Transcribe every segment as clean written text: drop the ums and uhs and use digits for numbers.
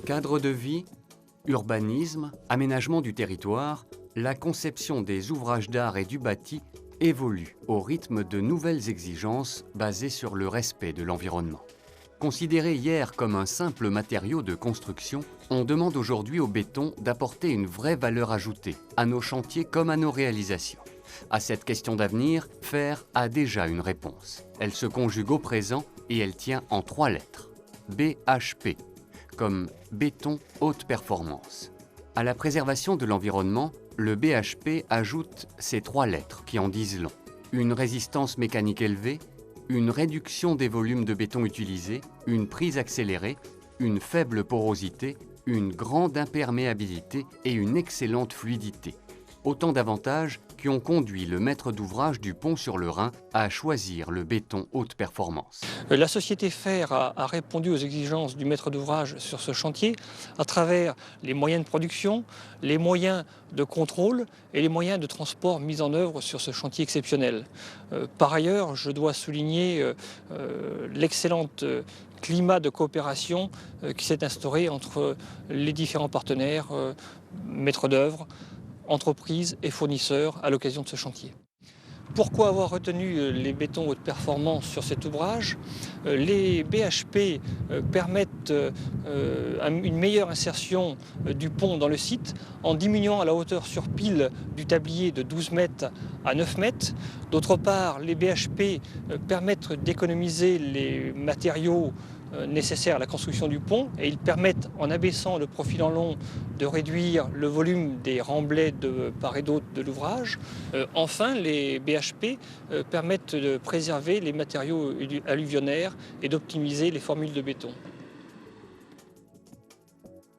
Cadre de vie, urbanisme, aménagement du territoire, la conception des ouvrages d'art et du bâti évolue au rythme de nouvelles exigences basées sur le respect de l'environnement. Considéré hier comme un simple matériau de construction, on demande aujourd'hui au béton d'apporter une vraie valeur ajoutée à nos chantiers comme à nos réalisations. À cette question d'avenir, Fer a déjà une réponse. Elle se conjugue au présent et elle tient en 3 lettres. BHP, comme béton haute performance. À la préservation de l'environnement, le BHP ajoute ces 3 lettres qui en disent long. Une résistance mécanique élevée, une réduction des volumes de béton utilisés, une prise accélérée, une faible porosité, une grande imperméabilité et une excellente fluidité. Autant d'avantages qui ont conduit le maître d'ouvrage du pont sur le Rhin à choisir le béton haute performance. La société Fer a répondu aux exigences du maître d'ouvrage sur ce chantier à travers les moyens de production, les moyens de contrôle et les moyens de transport mis en œuvre sur ce chantier exceptionnel. Par ailleurs, je dois souligner l'excellent climat de coopération qui s'est instauré entre les différents partenaires, maîtres d'œuvre, entreprises et fournisseurs à l'occasion de ce chantier. Pourquoi avoir retenu les bétons haute performance sur cet ouvrage? Les BHP permettent une meilleure insertion du pont dans le site en diminuant la hauteur sur pile du tablier de 12 mètres à 9 mètres. D'autre part, les BHP permettent d'économiser les matériaux nécessaires à la construction du pont et ils permettent, en abaissant le profil en long, de réduire le volume des remblais de part et d'autre de l'ouvrage. Enfin, les BHP permettent de préserver les matériaux alluvionnaires et d'optimiser les formules de béton.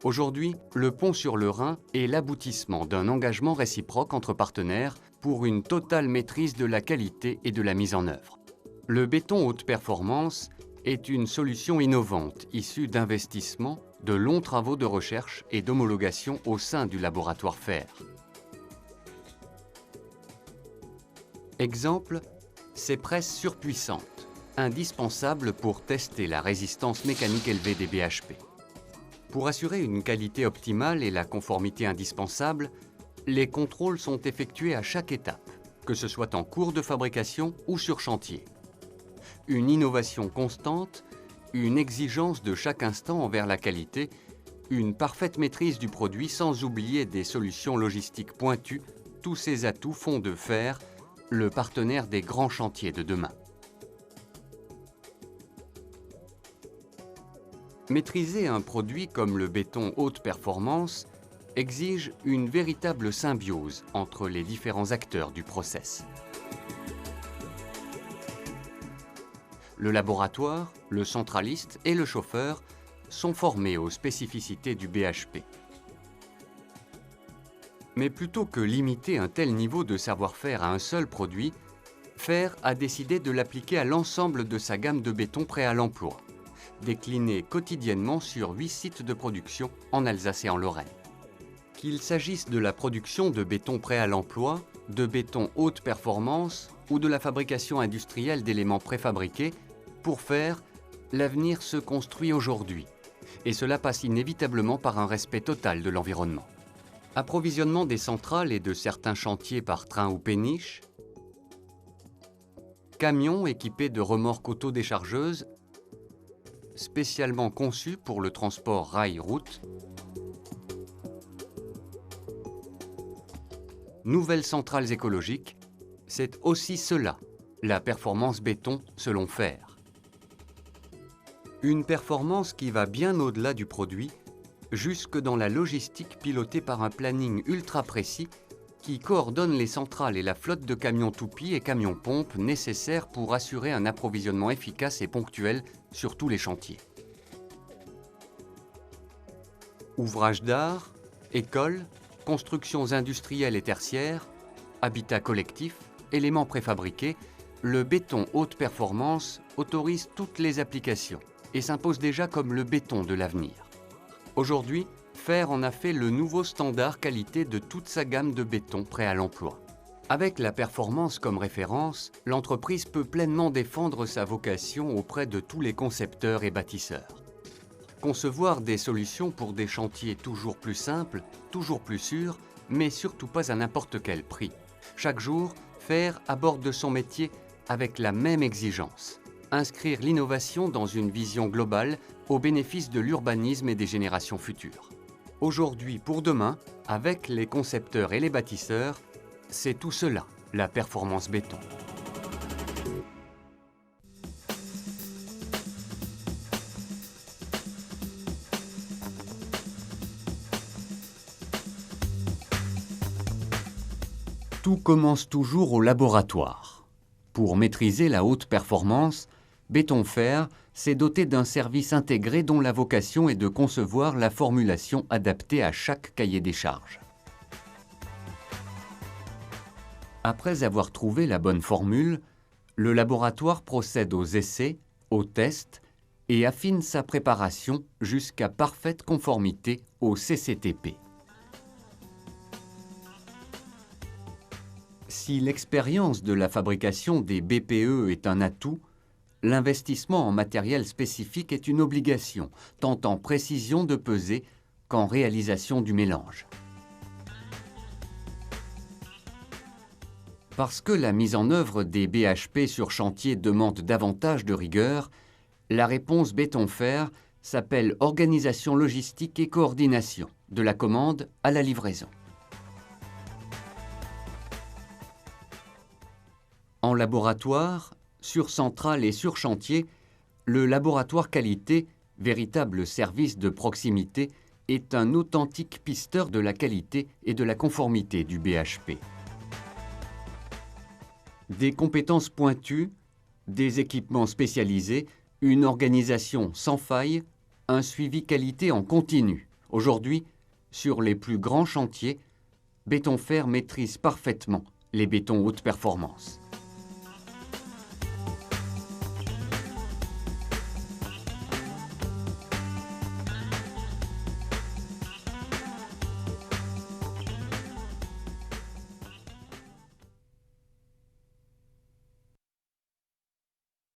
Aujourd'hui, le pont sur le Rhin est l'aboutissement d'un engagement réciproque entre partenaires pour une totale maîtrise de la qualité et de la mise en œuvre. Le béton haute performance est une solution innovante issue d'investissements, de longs travaux de recherche et d'homologation au sein du laboratoire Fer. Exemple, ces presses surpuissantes, indispensables pour tester la résistance mécanique élevée des BHP. Pour assurer une qualité optimale et la conformité indispensable, les contrôles sont effectués à chaque étape, que ce soit en cours de fabrication ou sur chantier. Une innovation constante, une exigence de chaque instant envers la qualité, une parfaite maîtrise du produit sans oublier des solutions logistiques pointues, tous ces atouts font de Fer le partenaire des grands chantiers de demain. Maîtriser un produit comme le béton haute performance exige une véritable symbiose entre les différents acteurs du process. Le laboratoire, le centraliste et le chauffeur sont formés aux spécificités du BHP. Mais plutôt que limiter un tel niveau de savoir-faire à un seul produit, Fer a décidé de l'appliquer à l'ensemble de sa gamme de béton prêt à l'emploi, décliné quotidiennement sur 8 sites de production en Alsace et en Lorraine. Qu'il s'agisse de la production de béton prêt à l'emploi, de béton haute performance ou de la fabrication industrielle d'éléments préfabriqués, pour Fer, l'avenir se construit aujourd'hui. Et cela passe inévitablement par un respect total de l'environnement. Approvisionnement des centrales et de certains chantiers par train ou péniche, camions équipés de remorques autodéchargeuses, spécialement conçus pour le transport rail-route, nouvelles centrales écologiques, c'est aussi cela, la performance béton selon Fer. Une performance qui va bien au-delà du produit, jusque dans la logistique pilotée par un planning ultra précis qui coordonne les centrales et la flotte de camions toupies et camions-pompes nécessaires pour assurer un approvisionnement efficace et ponctuel sur tous les chantiers. Ouvrages d'art, écoles, constructions industrielles et tertiaires, habitats collectifs, éléments préfabriqués, le béton haute performance autorise toutes les applications et s'impose déjà comme le béton de l'avenir. Aujourd'hui, Fer en a fait le nouveau standard qualité de toute sa gamme de béton prêt à l'emploi. Avec la performance comme référence, l'entreprise peut pleinement défendre sa vocation auprès de tous les concepteurs et bâtisseurs. Concevoir des solutions pour des chantiers toujours plus simples, toujours plus sûrs, mais surtout pas à n'importe quel prix. Chaque jour, Fer aborde son métier avec la même exigence. Inscrire l'innovation dans une vision globale au bénéfice de l'urbanisme et des générations futures. Aujourd'hui pour demain, avec les concepteurs et les bâtisseurs, c'est tout cela, la performance béton. Tout commence toujours au laboratoire. Pour maîtriser la haute performance, Béton Fer s'est doté d'un service intégré dont la vocation est de concevoir la formulation adaptée à chaque cahier des charges. Après avoir trouvé la bonne formule, le laboratoire procède aux essais, aux tests et affine sa préparation jusqu'à parfaite conformité au CCTP. Si l'expérience de la fabrication des BPE est un atout, l'investissement en matériel spécifique est une obligation, tant en précision de pesée qu'en réalisation du mélange. Parce que la mise en œuvre des BHP sur chantier demande davantage de rigueur, la réponse Béton-Fer s'appelle organisation logistique et coordination, de la commande à la livraison. En laboratoire, sur centrale et sur chantier, le laboratoire qualité, véritable service de proximité, est un authentique pisteur de la qualité et de la conformité du BHP. Des compétences pointues, des équipements spécialisés, une organisation sans faille, un suivi qualité en continu. Aujourd'hui, sur les plus grands chantiers, Béton Fer maîtrise parfaitement les bétons haute performance.